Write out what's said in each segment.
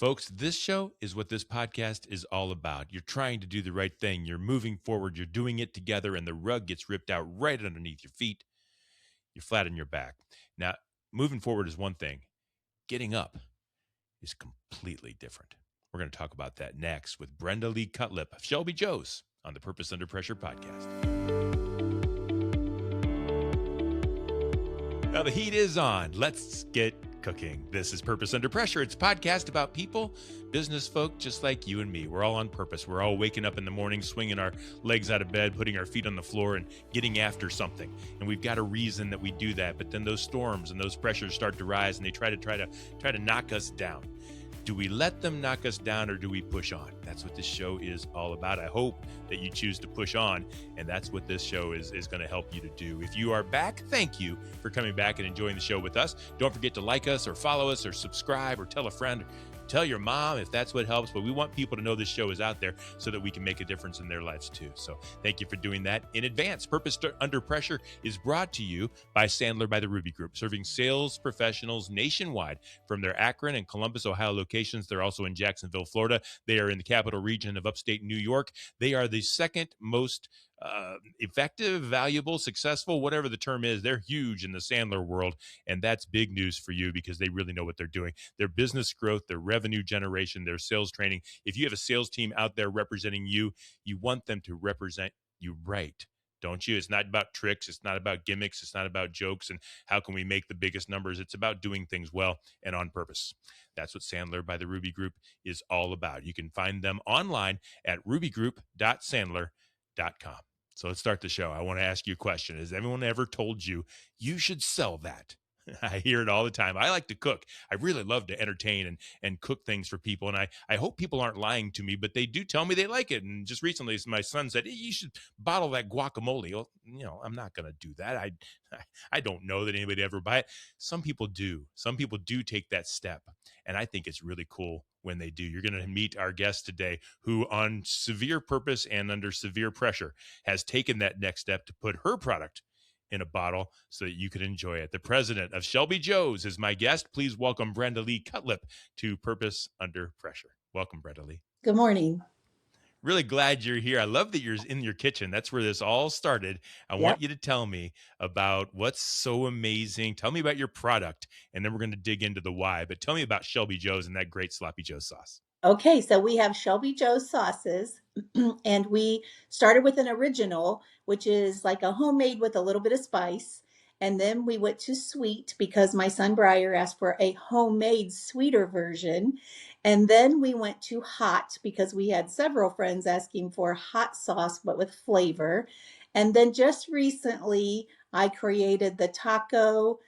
Folks, this show is what this podcast is all about. You're trying to do the right thing. You're moving forward. You're doing it together, and the rug gets ripped out right underneath your feet. You're flat on your back. Now, moving forward is one thing. Getting up is completely different. We're going to talk about that next with Brenda Lee Cutlip of Shelby Joe's on the Purpose Under Pressure podcast. Now the heat is on. Let's get cooking. This is Purpose Under Pressure. It's a podcast about people, business folk just like you and me. We're all on purpose. We're all waking up in the morning, swinging our legs out of bed, putting our feet on the floor and getting after something. And we've got a reason that we do that. But then those storms and those pressures start to rise and they try to knock us down. Do we let them knock us down or do we push on? That's what this show is all about. I hope that you choose to push on, and that's what this show is going to help you to do. If you are back, thank you for coming back and enjoying the show with us. Don't forget to like us or follow us or subscribe or tell a friend or tell your mom if that's what helps. But we want people to know this show is out there so that we can make a difference in their lives too. So thank you for doing that in advance. Purpose Under Pressure is brought to you by Sandler by the Ruby Group, serving sales professionals nationwide from their Akron and Columbus, Ohio locations. They're also in Jacksonville, Florida. They are in the capital region of upstate New York. They are the second most effective, valuable, successful, whatever the term is. They're huge in the Sandler world, and that's big news for you because they really know what they're doing. Their business growth, their revenue generation, their sales training. If you have a sales team out there representing you, you want them to represent you right, don't you? It's not about tricks. It's not about gimmicks. It's not about jokes and how can we make the biggest numbers. It's about doing things well and on purpose. That's what Sandler by the Ruby Group is all about. You can find them online at rubygroup.sandler.com. So let's start the show. I want to ask you a question. Has anyone ever told you you should sell that? I hear it all the time. I like to cook. I really love to entertain and cook things for people. And I hope people aren't lying to me, but they do tell me they like it. And just recently, my son said, hey, you should bottle that guacamole. Well, I'm not going to do that. I don't know that anybody ever buy it. Some people do. Some people do take that step. And I think it's really cool when they do. You're going to meet our guest today who, on severe purpose and under severe pressure, has taken that next step to put her product in a bottle so that you could enjoy it. The president of Shelby Joe's is my guest. Please welcome Brenda Lee Cutlip to Purpose Under Pressure. Welcome, Brenda Lee. Good morning. Really glad you're here. I love that you're in your kitchen. That's where this all started. I want you to tell me about what's so amazing. Tell me about your product, and then we're going to dig into the why. But tell me about Shelby Joe's and that great Sloppy Joe sauce. Okay, so we have Shelby Joe's sauces, and we started with an original, which is like a homemade with a little bit of spice. And then we went to sweet because my son Briar asked for a homemade sweeter version. And then we went to hot because we had several friends asking for hot sauce, but with flavor. And then just recently, I created the taco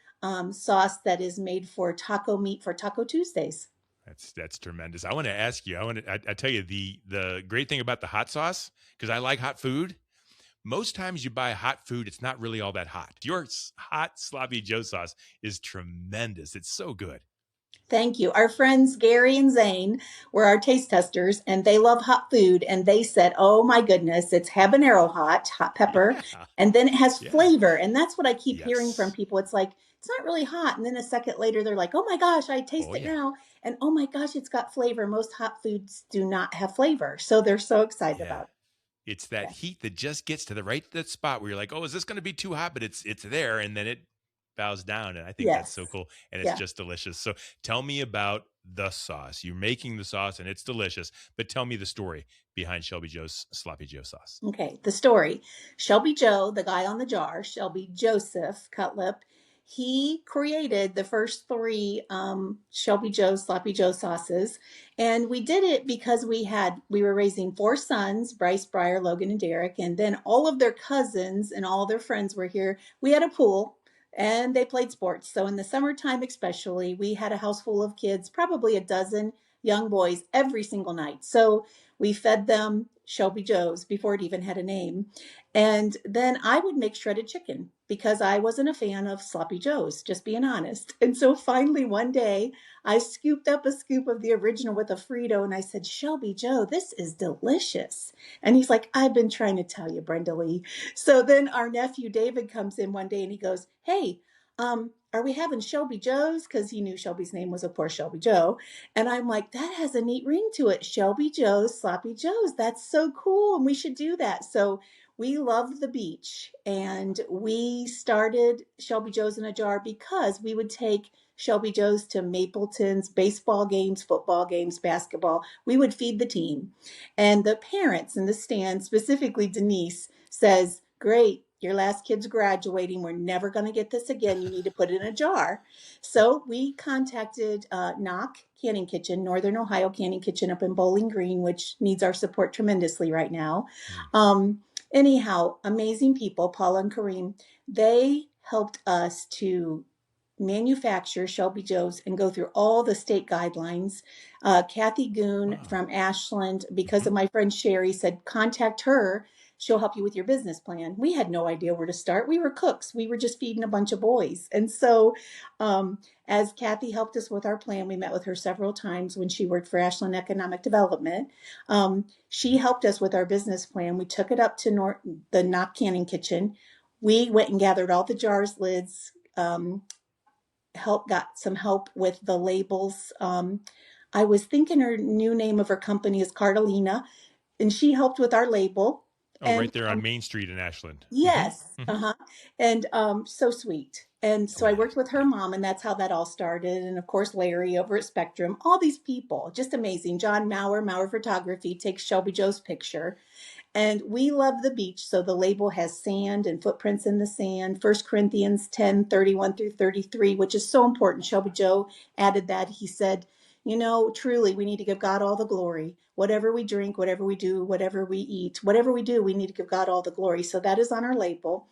sauce that is made for taco meat for Taco Tuesdays. That's tremendous. I want to ask you, I tell you the great thing about the hot sauce, because I like hot food. Most times you buy hot food, it's not really all that hot. Your hot Sloppy Joe sauce is tremendous. It's so good. Thank you. Our friends Gary and Zane were our taste testers, and they love hot food. And they said, oh my goodness, it's habanero hot pepper, and then it has flavor. And that's what I keep hearing from people. It's like, it's not really hot. And then a second later, they're like, oh my gosh, I taste it now. And oh my gosh, it's got flavor. Most hot foods do not have flavor. So they're so excited about it. It's that heat that just gets to that spot where you're like, oh, is this going to be too hot? But it's there. And then it bows down. And I think that's so cool. And it's just delicious. So tell me about the sauce. You're making the sauce and it's delicious. But tell me the story behind Shelby Joe's Sloppy Joe sauce. Okay, the story. Shelby Joe, the guy on the jar, Shelby Joseph Cutlip, he created the first three Shelby Joe Sloppy Joe sauces. And we did it because we were raising 4 sons, Bryce, Briar, Logan, and Derek. And then all of their cousins and all their friends were here. We had a pool and they played sports. So in the summertime especially, we had a house full of kids, probably a dozen young boys every single night. So we fed them Shelby Joe's before it even had a name. And then I would make shredded chicken because I wasn't a fan of Sloppy Joe's, just being honest. And so finally one day I scooped up a scoop of the original with a Frito and I said, Shelby Joe, this is delicious. And he's like, I've been trying to tell you, Brenda Lee. So then our nephew David comes in one day and he goes, hey, are are we having Shelby Joe's? Because he knew Shelby's name was, of course, Shelby Joe. And I'm like, that has a neat ring to it. Shelby Joe's, Sloppy Joe's. That's so cool. And we should do that. So we loved the beach, and we started Shelby Joe's in a jar because we would take Shelby Joe's to Mapleton's baseball games, football games, basketball. We would feed the team. And the parents in the stand, specifically Denise, says, great, your last kid's graduating. We're never going to get this again. You need to put it in a jar. So we contacted Knock Canning Kitchen, Northern Ohio Canning Kitchen up in Bowling Green, which needs our support tremendously right now. Anyhow, amazing people, Paula and Kareem, they helped us to manufacture Shelby Joe's and go through all the state guidelines. Kathy Goon from Ashland, because of my friend Sherry, said, contact her. She'll help you with your business plan. We had no idea where to start. We were cooks. We were just feeding a bunch of boys. And so as Kathy helped us with our plan, we met with her several times when she worked for Ashland Economic Development. She helped us with our business plan. We took it up to the Knock Canning Kitchen. We went and gathered all the jars, lids, got some help with the labels. I was thinking her new name of her company is Cartalina, and she helped with our label. Oh, and right there on Main Street in Ashland. Yes. And so sweet. And so I worked with her mom, and that's how that all started. And of course, Larry over at Spectrum, all these people, just amazing. John Maurer Photography, takes Shelby Joe's picture. And we love the beach. So the label has sand and footprints in the sand. 1 Corinthians 10:31-33, which is so important. Shelby Joe added that. He said, truly, we need to give God all the glory. Whatever we drink, whatever we do, whatever we eat, whatever we do, we need to give God all the glory. So that is on our label.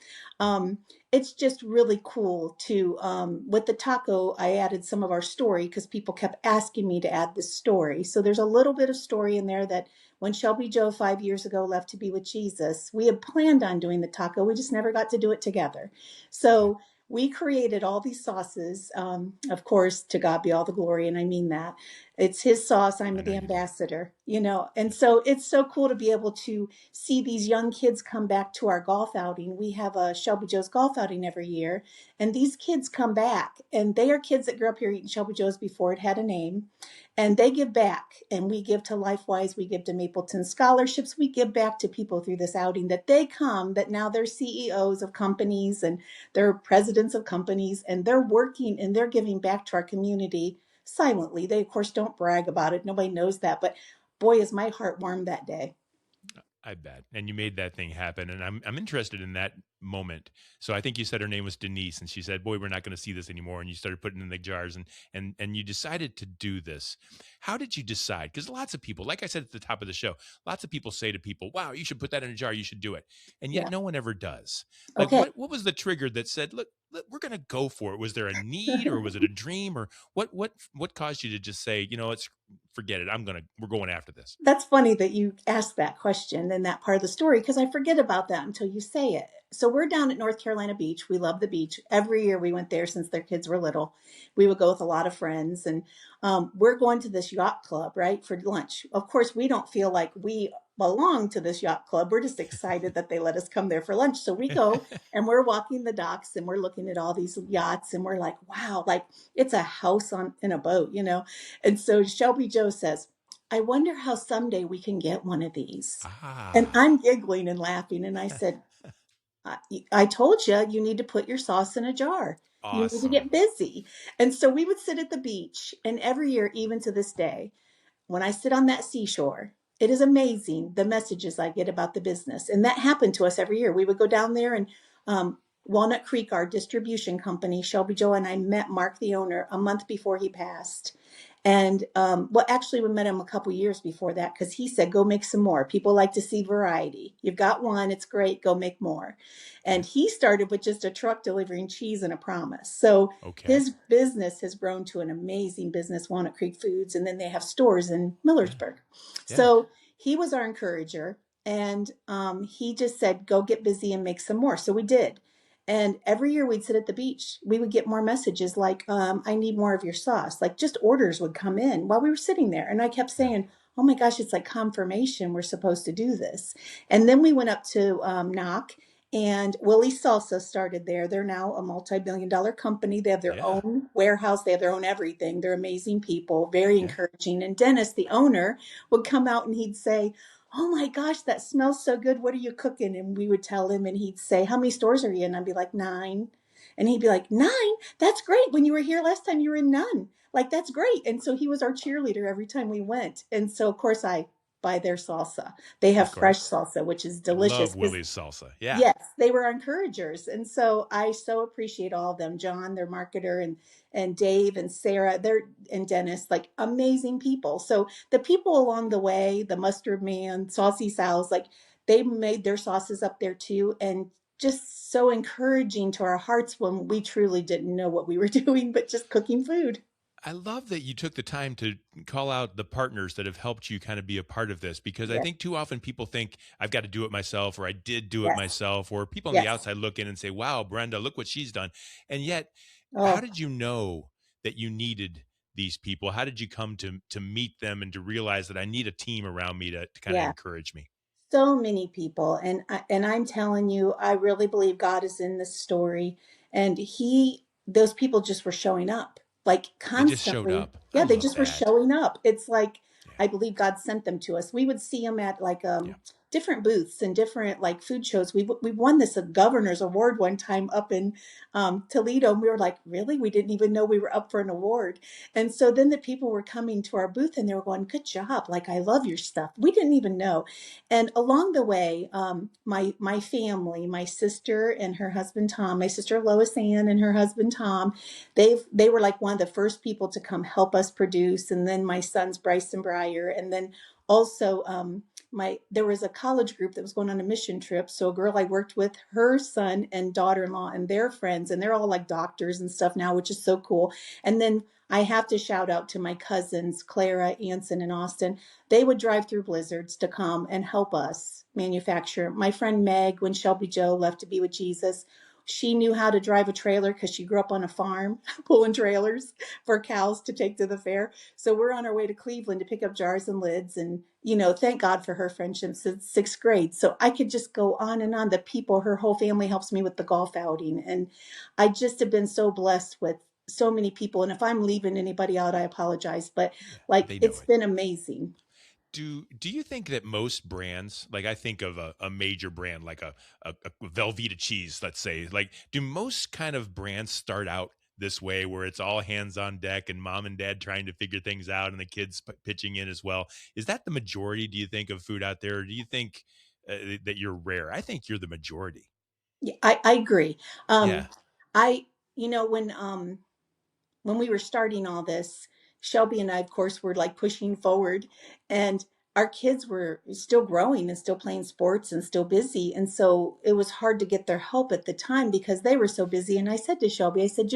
It's just really cool to, with the taco, I added some of our story because people kept asking me to add this story. So there's a little bit of story in there that when Shelby Joe 5 years ago left to be with Jesus, we had planned on doing the taco. We just never got to do it together. So we created all these sauces. Of course, to God be all the glory. And I mean that. It's his sauce. I'm the ambassador, And so it's so cool to be able to see these young kids come back to our golf outing. We have a Shelby Joe's golf outing every year. And these kids come back. And they are kids that grew up here eating Shelby Joe's before it had a name. And they give back, and we give to LifeWise, we give to Mapleton scholarships, we give back to people through this outing that they come, that now they're CEOs of companies and they're presidents of companies, and they're working and they're giving back to our community silently. They, of course, don't brag about it. Nobody knows that, but boy, is my heart warmed that day. I bet. And you made that thing happen. And I'm interested in that moment. So I think you said her name was Denise, and she said, boy, we're not going to see this anymore. And you started putting in the jars, and you decided to do this. How did you decide? Because lots of people, like I said at the top of the show, lots of people say to people, wow, you should put that in a jar. You should do it. And yet no one ever does. Like what was the trigger that said, look, we're going to go for it? Was there a need, or was it a dream, or what caused you to just say, forget it. We're going after this. That's funny that you asked that question in that part of the story, because I forget about that until you say it. So we're down at North Carolina Beach. We love the beach. Every year we went there since their kids were little. We would go with a lot of friends, and we're going to this yacht club, right, for lunch. Of course, we don't feel like we belong to this yacht club. We're just excited that they let us come there for lunch. So we go and we're walking the docks and we're looking at all these yachts, and we're like, wow, like it's a house in a boat, And so Shelby Joe says, I wonder how someday we can get one of these. And I'm giggling and laughing. And I said, I told you, you need to put your sauce in a jar. Awesome. You need to get busy. And so we would sit at the beach. And every year, even to this day, when I sit on that seashore, it is amazing the messages I get about the business. And that happened to us every year. We would go down there, and Walnut Creek, our distribution company, Shelby Joe and I met Mark, the owner, a month before he passed. And actually, we met him a couple years before that, because he said, go make some more. People like to see variety. You've got one, it's great, go make more. And he started with just a truck delivering cheese and a promise. So his business has grown to an amazing business, Walnut Creek Foods, and then they have stores in Millersburg. Yeah. So he was our encourager, and he just said, go get busy and make some more. So we did. And every year we'd sit at the beach, we would get more messages like, I need more of your sauce. Like just orders would come in while we were sitting there. And I kept saying, oh my gosh, it's like confirmation we're supposed to do this. And then we went up to Knock, And Willie's Salsa started there. They're now a multi-billion-dollar company. They have their Yeah. own warehouse. They have their own everything. They're amazing people, very Yeah. encouraging. And Dennis, the owner, would come out and he'd say, "Oh my gosh, that smells so good. What are you cooking?" And we would tell him, and he'd say, "How many stores are you in?" I'd be like, "9." And he'd be like, "9? That's great. When you were here last time, you were in none. Like, that's great." And so he was our cheerleader every time we went. And so, of course, I buy their salsa. They Of have fresh course. salsa, which is I delicious love because Willie's salsa. Yeah. yes, they were encouragers. And so I so appreciate all of them. John, their marketer, and Dave and Sarah, and Dennis, like amazing people. So the people along the way, the mustard man, saucy sows, like they made their sauces up there too. And just so encouraging to our hearts when we truly didn't know what we were doing, but just cooking food. I love that you took the time to call out the partners that have helped you kind of be a part of this, because I Yes, think too often people think I've got to do it myself, or I did do it yes, myself, or people on the yes. outside look in and say, wow, Brenda, look what she's done. And yet, how Oh, did you know that you needed these people? How did you come to meet them and to realize that I need a team around me to kind of yeah. encourage me? So many people, and I'm telling you, I really believe God is in this story, and those people just were showing up like They just showed constantly. up. I Yeah, they love just were that. showing up. It's like Yeah. I believe God sent them to us. We would see them at like Yeah. different booths and different like food shows. We won this governor's award one time up in Toledo, and we were like, really? We didn't even know we were up for an award. And so then the people were coming to our booth and they were going, "Good job! Like I love your stuff." We didn't even know. And along the way, my family, my sister and her husband Tom, my sister Lois Ann and her husband Tom, they were like one of the first people to come help us produce. And then my sons Bryce and Briar, and then also my there was a college group that was going on a mission trip. So a girl I worked with, her son and daughter-in-law and their friends, and they're all like doctors and stuff now, which is so cool. And then I have to shout out to my cousins, Clara, Anson, and Austin. They would drive through blizzards to come and help us manufacture. My friend Meg, when Shelby Joe left to be with Jesus, she knew how to drive a trailer because she grew up on a farm pulling trailers for cows to take to the fair. So we're on our way to Cleveland to pick up jars and lids. And, thank God for her friendship since sixth grade. So I could just go on and on. The people, her whole family helps me with the golf outing. And I just have been so blessed with so many people. And if I'm leaving anybody out, I apologize. But Yeah. like, They know it's it. been amazing. Do you think that most brands, like I think of a major brand like a Velveeta cheese, let's say, like do most kind of brands start out this way where it's all hands on deck and mom and dad trying to figure things out and the kids pitching in as well? Is that the majority, do you think, of food out there, or do you think that you're rare? I think you're the majority. Yeah, I agree. Yeah. Um, I, when we were starting all this, Shelby and I, of course, were like pushing forward, and our kids were still growing and still playing sports and still busy. And so it was hard to get their help at the time because they were so busy. And I said to Shelby, I said,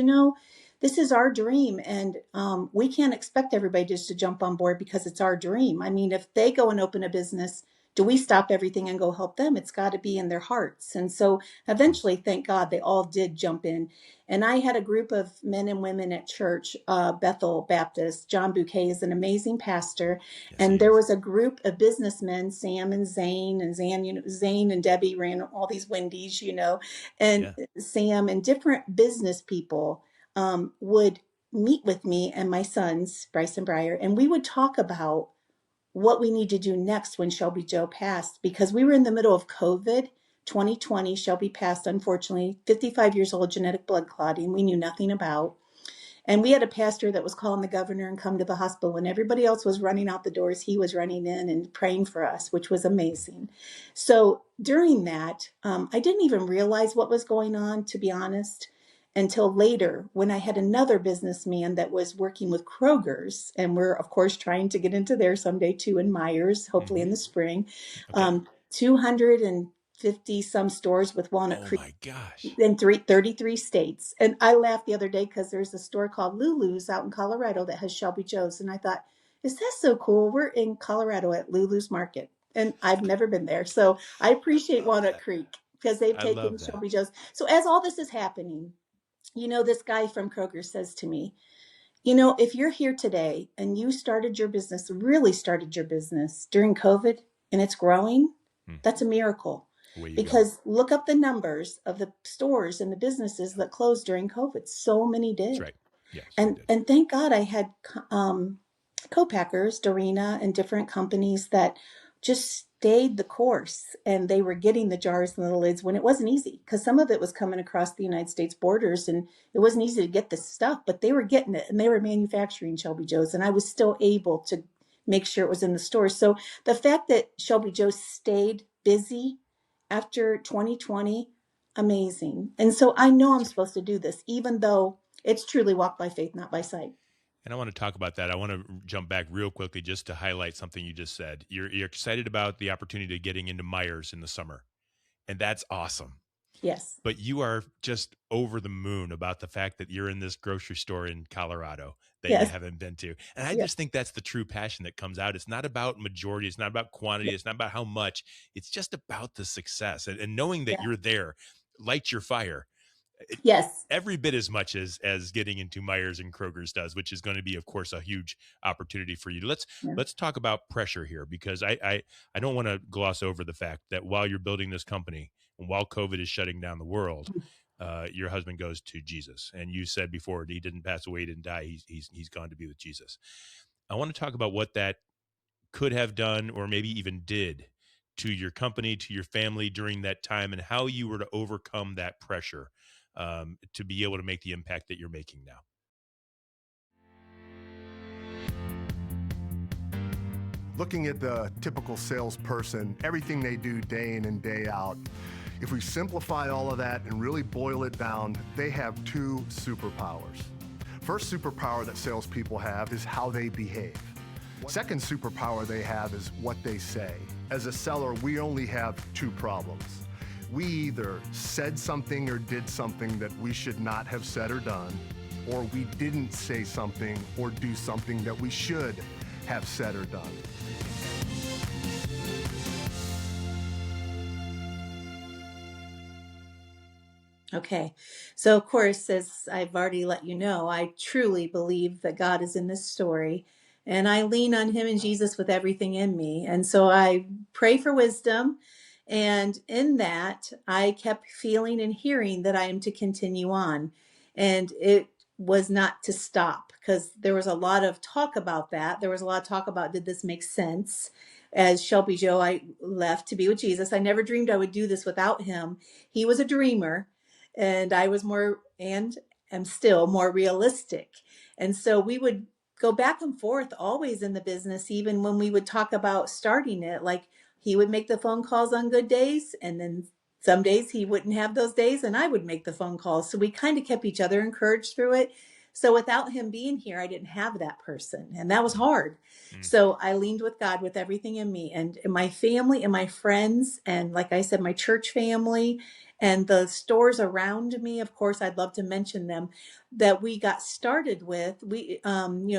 this is our dream, and we can't expect everybody just to jump on board because it's our dream. I mean, if they go and open a business, do we stop everything and go help them? It's got to be in their hearts. And so eventually, thank God, they all did jump in. And I had a group of men and women at church, Bethel Baptist. John Bouquet is an amazing pastor. Yes, he And there is. was a group of businessmen, Sam and Zane, and Zane and Debbie ran all these Wendy's, and Yeah. Sam and different business people would meet with me and my sons, Bryce and Briar, and we would talk about what we need to do next when Shelby Joe passed, because we were in the middle of COVID. 2020, Shelby passed, unfortunately, 55 years old, genetic blood clotting, we knew nothing about. And we had a pastor that was calling the governor and come to the hospital. When everybody else was running out the doors, he was running in and praying for us, which was amazing. So during that, I didn't even realize what was going on, to be honest, until later when I had another businessman that was working with Kroger's. And we're, of course, trying to get into there someday too, in Myers, hopefully in Hmm. the spring. Okay. 250 some stores with Walnut Oh Creek my gosh. in 33 states. And I laughed the other day because there's a store called Lulu's out in Colorado that has Shelby Joe's. And I thought, is that so cool? We're in Colorado at Lulu's Market. And I've never been there. So I I appreciate love Walnut that. Creek because they've I taken love that. Shelby Joe's. So as all this is happening, this guy from Kroger says to me, if you're here today and you started your business, really started your business during COVID and it's growing, Hmm. that's a miracle. Away you go. Because look up the numbers of the stores and the businesses that closed during COVID. So many That's did. right. Yes, they And did. and thank God I had co-packers, Dorina, and different companies that just stayed the course, and they were getting the jars and the lids when it wasn't easy, because some of it was coming across the United States borders and it wasn't easy to get this stuff, but they were getting it and they were manufacturing Shelby Joe's, and I was still able to make sure it was in the store. So the fact that Shelby Joe stayed busy after 2020, amazing. And so I know I'm That's right. supposed to do this, even though it's truly walk by faith, not by sight. And I want to talk about that. I want to jump back real quickly just to highlight something you just said. You're excited about the opportunity of getting into Myers in the summer, and that's awesome. Yes. But you are just over the moon about the fact that you're in this grocery store in Colorado that you Yes. haven't been to. And I Yes. just think that's the true passion that comes out. It's not about majority, it's not about quantity, it's not about how much, it's just about the success. And knowing that Yeah. you're there lights your fire. It, Yes. every bit as much as getting into Myers and Kroger's does, which is going to be, of course, a huge opportunity for you. Yeah. Let's talk about pressure here, because I don't want to gloss over the fact that while you're building this company and while COVID is shutting down the world, your husband goes to Jesus, and you said before he didn't pass away, he didn't die. He's gone to be with Jesus. I want to talk about what that could have done, or maybe even did, to your company, to your family during that time, and how you were to overcome that pressure to be able to make the impact that you're making now. Looking at the typical salesperson, everything they do day in and day out, if we simplify all of that and really boil it down, they have two superpowers. First superpower that salespeople have is how they behave. Second superpower they have is what they say. As a seller, we only have two problems. We either said something or did something that we should not have said or done, or we didn't say something or do something that we should have said or done. Okay. So, of course, as I've already let you know, I truly believe that God is in this story, and I lean on Him and Jesus with everything in me. And so I pray for wisdom. And in that, I kept feeling and hearing that I am to continue on. And it was not to stop, because there was a lot of talk about that. There was a lot of talk about, did this make sense? As Shelby Joe, I left to be with Jesus. I never dreamed I would do this without him. He was a dreamer, and I was more, and am still more realistic. And so we would go back and forth always in the business, even when we would talk about starting it. Like, he would make the phone calls on good days, and then some days he wouldn't have those days, and I would make the phone calls. So we kind of kept each other encouraged through it. So without him being here, I didn't have that person, and that was hard. Mm. So I leaned with God with everything in me, and my family and my friends, and like I said, my church family and the stores around me. Of course, I'd love to mention them, that we got started with. We,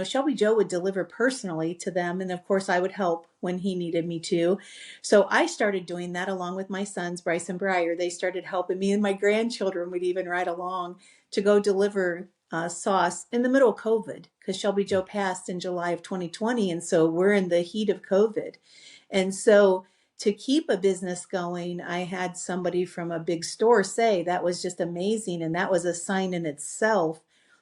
Shelby Joe would deliver personally to them, and of course, I would help when he needed me to. So I started doing that along with my sons, Bryce and Briar. They started helping me, and my grandchildren would even ride along to go deliver sauce in the middle of COVID, because Shelby Joe passed in July of 2020. And so we're in the heat of COVID. And so to keep a business going, I had somebody from a big store say that was just amazing. And that was a sign in itself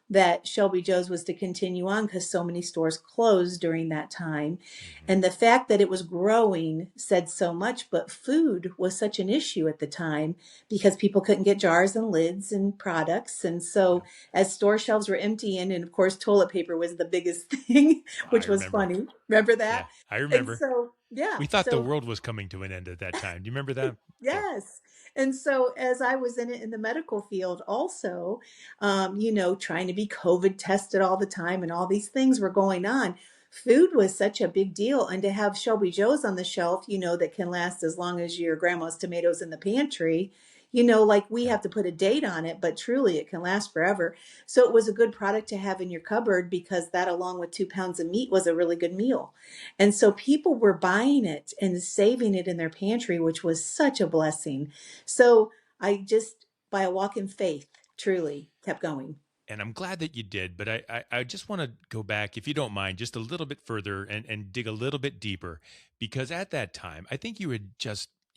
that Shelby Joe's was to continue on, because so many stores closed during that time. Mm-hmm. And the fact that it was growing said so much, but food was such an issue at the time because people couldn't get jars and lids and products. And Yeah. so as store shelves were emptying, and of course toilet paper was the biggest thing, I which was remember. funny. Remember Yeah, that? I And remember. so, yeah. We thought the So world was coming to an end at that time. Do you remember that? Yeah. yes. And so as I was in it in the medical field also, trying to be COVID tested all the time and all these things were going on. Food was such a big deal. And to have Shelby Joe's on the shelf, that can last as long as your grandma's tomatoes in the pantry, like we Yeah. have to put a date on it, but truly it can last forever. So it was a good product to have in your cupboard, because that, along with 2 pounds of meat, was a really good meal. And so people were buying it and saving it in their pantry, which was such a blessing. So I just, by a walk in faith, truly kept going. And I'm glad that you did, but I just want to go back, if you don't mind, just a little bit further and dig a little bit deeper, because at that time, I think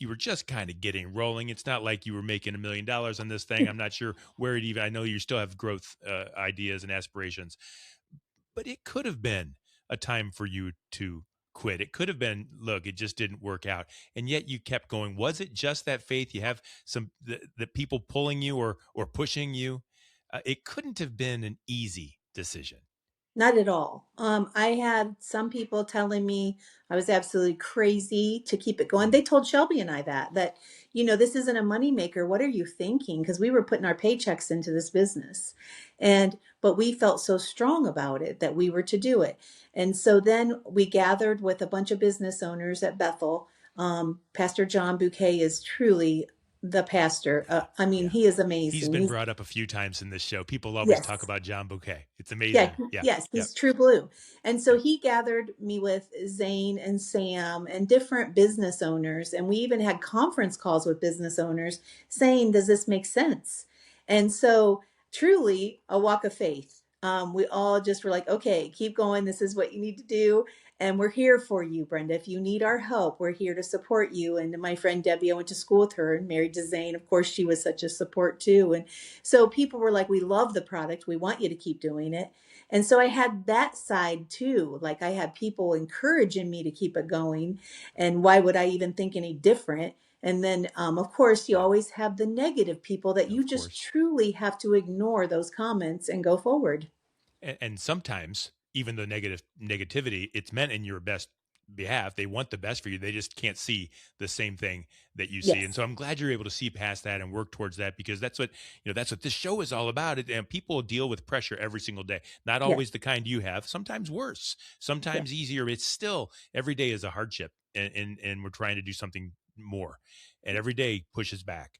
you were just kind of getting rolling. It's not like you were making $1 million on this thing. I'm not sure where it even, I know you still have growth ideas and aspirations, but it could have been a time for you to quit. It could have been, look, it just didn't work out. And yet you kept going. Was it just that faith? You have some, the people pulling you or pushing you. It couldn't have been an easy decision. Not at all. I had some people telling me I was absolutely crazy to keep it going. They told Shelby and I that, this isn't a moneymaker. What are you thinking? Because we were putting our paychecks into this business. But we felt so strong about it that we were to do it. And so then we gathered with a bunch of business owners at Bethel. Pastor John Bouquet is truly the pastor. He is amazing. He's been brought up a few times in this show. People always Yes. talk about John Bouquet. It's amazing. Yes, he's true blue. And so he gathered me with Zane and Sam and different business owners. And we even had conference calls with business owners saying, does this make sense? And so truly a walk of faith. We all just were like, okay, keep going. This is what you need to do. And we're here for you, Brenda. If you need our help, we're here to support you. And my friend Debbie, I went to school with her and married to Zane. Of course, she was such a support too. And so people were like, we love the product. We want you to keep doing it. And so I had that side too. Like I had people encouraging me to keep it going. And why would I even think any different? And then, of course, you always have the negative people that you just truly have to ignore those comments and go forward. And sometimes even the negativity, it's meant in your best behalf. They want the best for you. They just can't see the same thing that you see. And so I'm glad you're able to see past that and work towards that, because that's what this show is all about. And people deal with pressure every single day. Not always the kind you have, sometimes worse, sometimes easier. It's still, every day is a hardship, and we're trying to do something more, and every day pushes back.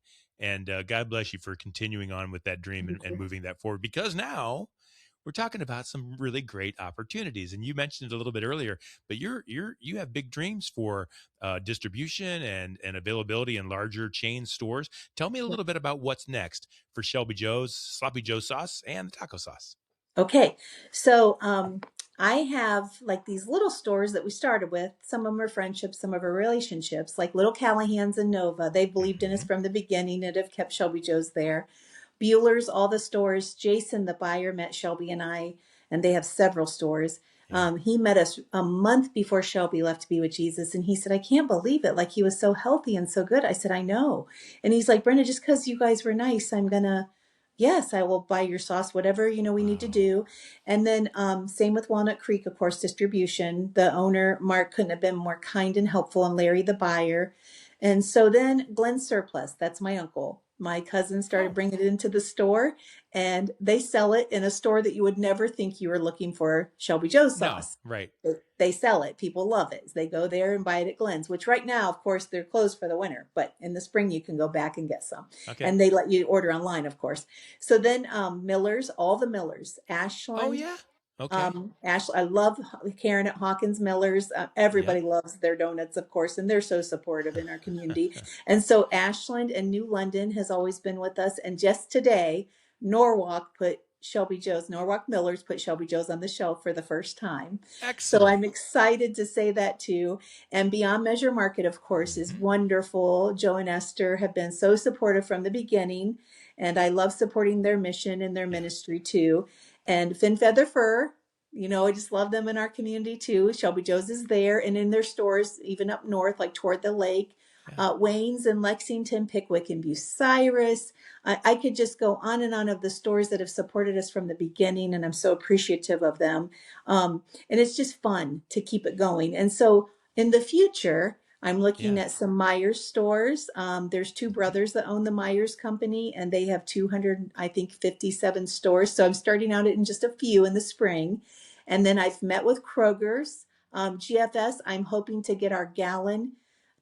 And God bless you for continuing on with that dream and moving that forward, because now we're talking about some really great opportunities. And you mentioned it a little bit earlier, but you have big dreams for distribution and availability in larger chain stores. Tell me a little bit about what's next for Shelby Joe's Sloppy Joe sauce and the taco sauce. Okay. So I have like these little stores that we started with. Some of them are friendships, some of them are relationships, like Little Callahan's and Nova. They believed in us from the beginning and have kept Shelby Joe's there. Bueller's, all the stores. Jason, the buyer, met Shelby and I, and they have several stores. He met us a month before Shelby left to be with Jesus. And he said, I can't believe it. Like, he was so healthy and so good. I said, I know. And he's like, Brenda, just because you guys were nice, yes, I will buy your sauce, whatever, we need to do. And then same with Walnut Creek, of course, distribution. The owner, Mark, couldn't have been more kind and helpful, and Larry, the buyer. And so then Glenn Surplus, that's my uncle. My cousin started bringing it into the store, and they sell it in a store that you would never think you were looking for Shelby Joe's sauce. No, right. They sell it. People love it. They go there and buy it at Glenn's, which right now, of course, they're closed for the winter, but in the spring you can go back and get some. Okay. And they let you order online, of course. So then Miller's, all the Millers, Ashland. Oh, yeah. Okay. I love Karen at Hawkins Miller's. Everybody loves their donuts, of course, and they're so supportive in our community. And so Ashland and New London has always been with us. And just today, Norwalk put Norwalk Millers put Shelby Joe's on the shelf for the first time. Excellent. So I'm excited to say that too. And Beyond Measure Market, of course, is wonderful. Joe and Esther have been so supportive from the beginning, and I love supporting their mission and their ministry too. And Fin Feather Fur, I just love them in our community too. Shelby Joe's is there, and in their stores, even up north, like toward the lake. Wayne's in Lexington, Pickwick, and Bucyrus. I could just go on and on of the stores that have supported us from the beginning, and I'm so appreciative of them. And it's just fun to keep it going. And so in the future, I'm looking at some Myers stores. There's two brothers that own the Myers company, and they have 57 stores. So I'm starting out in just a few in the spring. And then I've met with Kroger's. GFS, I'm hoping to get our gallon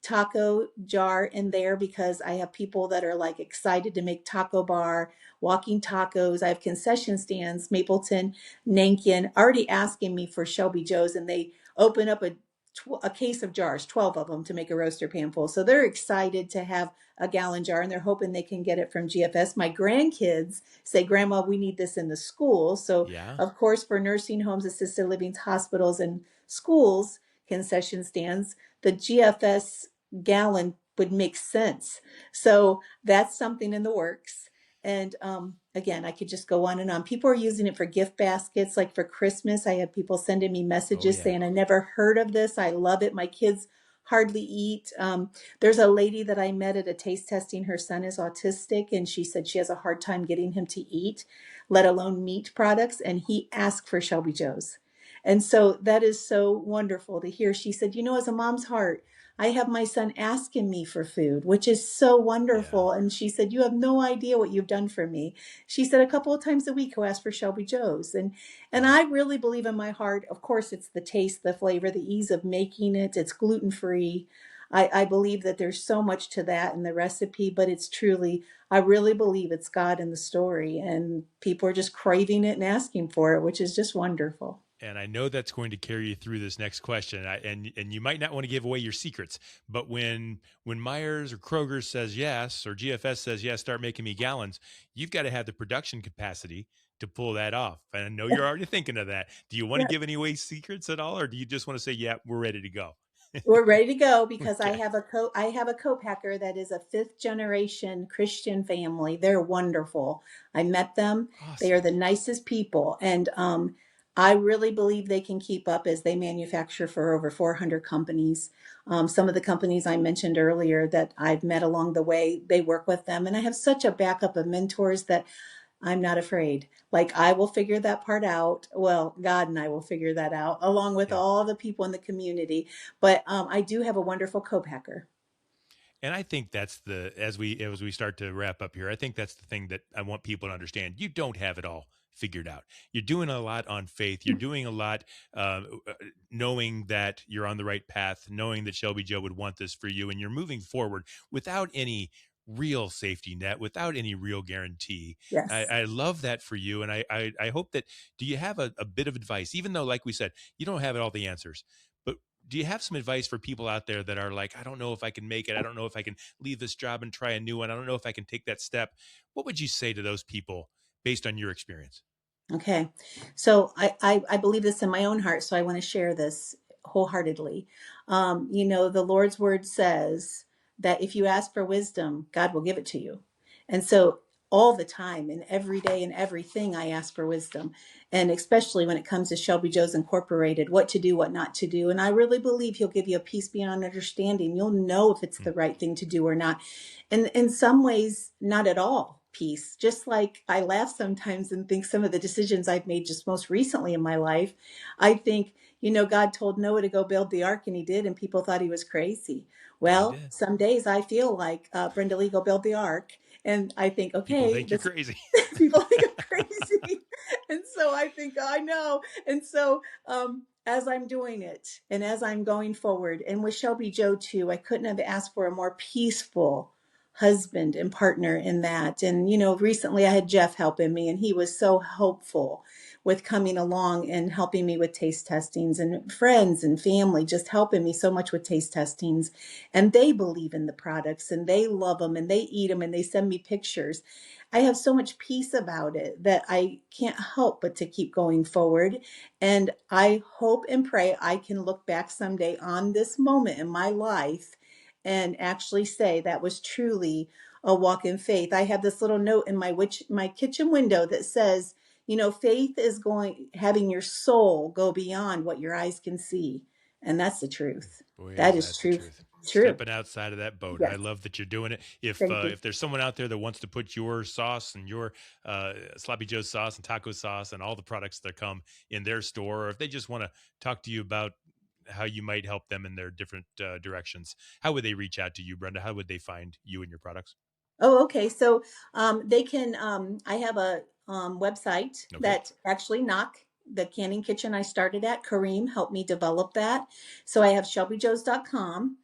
taco jar in there, because I have people that are like excited to make taco bar, walking tacos. I have concession stands, Mapleton, Nankin, already asking me for Shelby Joe's, and they open up a case of jars, 12 of them, to make a roaster pan full. So they're excited to have a gallon jar, and they're hoping they can get it from GFS. My grandkids say, Grandma, we need this in the school. So of course, for nursing homes, assisted living, hospitals, and schools, concession stands, the GFS gallon would make sense. So that's something in the works. And again, I could just go on and on. People are using it for gift baskets. Like for Christmas, I have people sending me Oh messages yeah. saying, I never heard of this. I love it. My kids hardly eat. There's a lady that I met at a taste testing. Her son is autistic, and she said she has a hard time getting him to eat, let alone meat products. And he asked for Shelby Joe's. And so that is so wonderful to hear. She said, as a mom's heart, I have my son asking me for food, which is so Yeah. wonderful. And she said, you have no idea what you've done for me. She said a couple of times a week he'll ask for Shelby Joe's. And Yeah. I really believe in my heart, of course, it's the taste, the flavor, the ease of making it. It's gluten-free. I believe that there's so much to that in the recipe, but it's truly, I really believe it's God in the story. And people are just craving it and asking for it, which is just wonderful. And I know that's going to carry you through this next question. And you might not want to give away your secrets, but when Myers or Kroger says yes, or GFS says yes, start making me gallons, you've got to have the production capacity to pull that off. And I know you're already thinking of that. Do you want to Yeah. give any away secrets at all, or do you just want to say, yeah, we're ready to go? We're ready to go because Okay. I have a co-packer that is a fifth generation Christian family. They're wonderful. I met them. They are Awesome. the nicest people. And I really believe they can keep up as they manufacture for over 400 companies. Some of the companies I mentioned earlier that I've met along the way, they work with them. And I have such a backup of mentors that I'm not afraid. Like I will figure that part out. Well, God and I will figure that out along with Yeah. all the people in the community. But I do have a wonderful co-packer. And I think that's as we start to wrap up here, I think that's the thing that I want people to understand. You don't have it all figured out. You're doing a lot on faith. You're doing a lot knowing that you're on the right path, knowing that Shelby Joe would want this for you, and you're moving forward without any real safety net, without any real guarantee. Yes. I love that for you. And I hope that, do you have a bit of advice, even though, like we said, you don't have all the answers, but do you have some advice for people out there that are like, I don't know if I can make it. I don't know if I can leave this job and try a new one. I don't know if I can take that step. What would you say to those people based on your experience? Okay. So I believe this in my own heart, so I want to share this wholeheartedly. The Lord's word says that if you ask for wisdom, God will give it to you. And so all the time and every day and everything, I ask for wisdom. And especially when it comes to Shelby Joe's Incorporated, what to do, what not to do. And I really believe he'll give you a peace beyond understanding. You'll know if it's Hmm. the right thing to do or not. And in some ways, not at all peace. Just like I laugh sometimes and think some of the decisions I've made just most recently in my life, I think, God told Noah to go build the ark and he did, and people thought he was crazy. Yeah, he Well, did. some days I feel like Brenda Lee, go build the ark. And I think, People okay, think you're this crazy. people think I'm crazy. And so I think, I know. And so as I'm doing it and as I'm going forward, and with Shelby Joe too, I couldn't have asked for a more peaceful husband and partner in that. And, recently I had Jeff helping me, and he was so hopeful with coming along and helping me with taste testings, and friends and family just helping me so much with taste testings. And they believe in the products and they love them and they eat them and they send me pictures. I have so much peace about it that I can't help but to keep going forward. And I hope and pray I can look back someday on this moment in my life and actually say that was truly a walk in faith. I have this little note in my kitchen window that says, faith is having your soul go beyond what your eyes can see. And that's the truth. Boy, That is is that the truth. truth. True. Stepping outside of that boat. I Yes. love that you're doing it. Thank you. If there's someone out there that wants to put your sauce and your Sloppy Joe sauce and taco sauce and all the products that come in their store, or if they just want to talk to you about how you might help them in their different directions, how would they reach out to you, Brenda? How would they find you and your products? Oh, okay. So they can, I have a website Okay. that actually the canning kitchen I started at. Kareem helped me develop that. So I have shelbyjoes.com.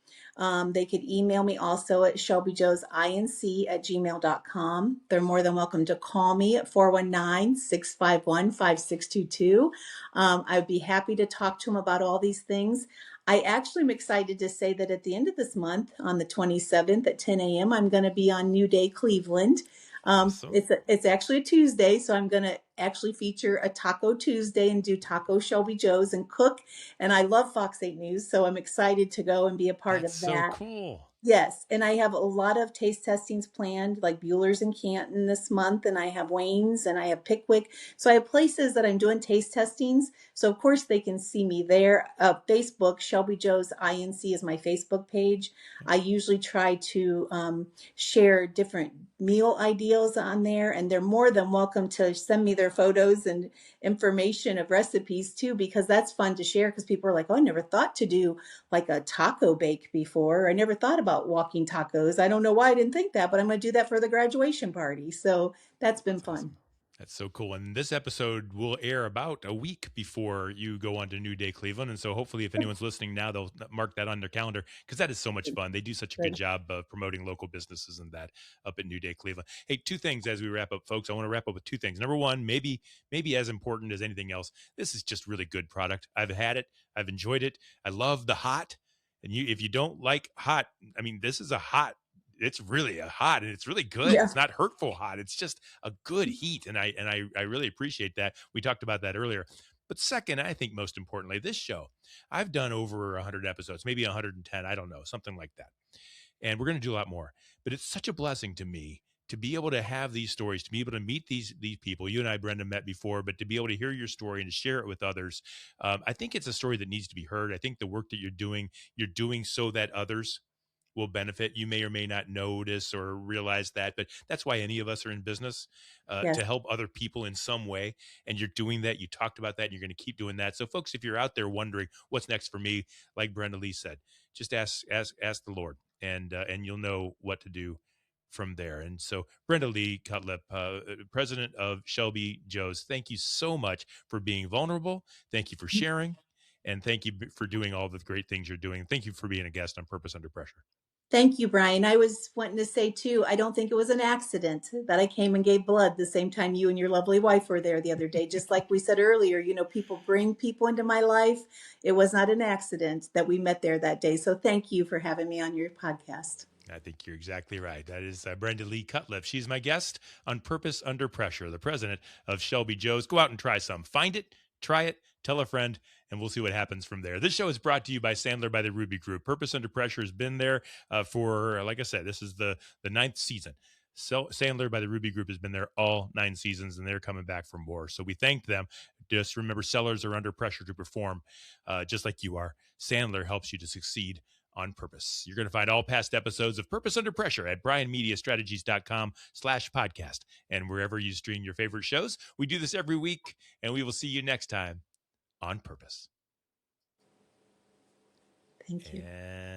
They could email me also at shelbyjoesinc@gmail.com. They're more than welcome to call me at 419-651-5622. I'd be happy to talk to them about all these things. I actually am excited to say that at the end of this month, on the 27th at 10 a.m., I'm going to be on New Day Cleveland. Awesome. It's actually a Tuesday, so I'm going to actually feature a Taco Tuesday and do Taco Shelby Joe's and cook. And I love Fox 8 News, so I'm excited to go and be a part That's of so that. cool. Yes, and I have a lot of taste testings planned, like Bueller's and Canton this month, and I have Wayne's and I have Pickwick. So I have places that I'm doing taste testings. So of course they can see me there. Facebook, Shelby Joe's INC is my Facebook page. I usually try to share different meal ideas on there, and they're more than welcome to send me their photos and information of recipes too, because that's fun to share. Because people are like, "Oh, I never thought to do like a taco bake before. I never thought about walking tacos. I don't know why I didn't think that, but I'm going to do that for the graduation party." So that's been That's awesome. fun. That's so cool. And this episode will air about a week before you go on to New Day Cleveland. And so hopefully if anyone's listening now, they'll mark that on their calendar because that is so much fun. They do such a good Good. job of promoting local businesses and that up at New Day Cleveland. Hey, two things as we wrap up, folks. I want to wrap up with two things. Number one, maybe as important as anything else, this is just really good product. I've had it. I've enjoyed it. I love the hot. And if you don't like hot, I mean, this is a hot, it's really a hot and it's really good. Yeah. It's not hurtful hot. It's just a good heat. And I really appreciate that. We talked about that earlier. But second, I think most importantly, this show, I've done over 100 episodes, maybe 110. I don't know, something like that. And we're going to do a lot more. But it's such a blessing to me to be able to have these stories, to be able to meet these people. You and I, Brenda, met before, but to be able to hear your story and to share it with others, I think it's a story that needs to be heard. I think the work that you're doing so that others will benefit. You may or may not notice or realize that, but that's why any of us are in business, Yes. to help other people in some way. And you're doing that. You talked about that and you're going to keep doing that. So folks, if you're out there wondering what's next for me, like Brenda Lee said, just ask the Lord and you'll know what to do from there. And so Brenda Lee Cutlip, president of Shelby Joe's, thank you so much for being vulnerable. Thank you for sharing. And thank you for doing all the great things you're doing. Thank you for being a guest on Purpose Under Pressure. Thank you, Brian. I was wanting to say too, I don't think it was an accident that I came and gave blood the same time you and your lovely wife were there the other day. Just like we said earlier, people bring people into my life. It was not an accident that we met there that day. So thank you for having me on your podcast. I think you're exactly right. That is Brenda Lee Cutlip. She's my guest on Purpose Under Pressure, the president of Shelby Joe's. Go out and try some. Find it, try it, tell a friend, and we'll see what happens from there. This show is brought to you by Sandler by the Ruby Group. Purpose Under Pressure has been there for, like I said, this is the ninth season. So Sandler by the Ruby Group has been there all 9 seasons, and they're coming back for more. So we thank them. Just remember, sellers are under pressure to perform, just like you are. Sandler helps you to succeed on purpose. You're going to find all past episodes of Purpose Under Pressure at brianmediastrategies.com/podcast and wherever you stream your favorite shows. We do this every week, and we will see you next time on Purpose. Thank you. And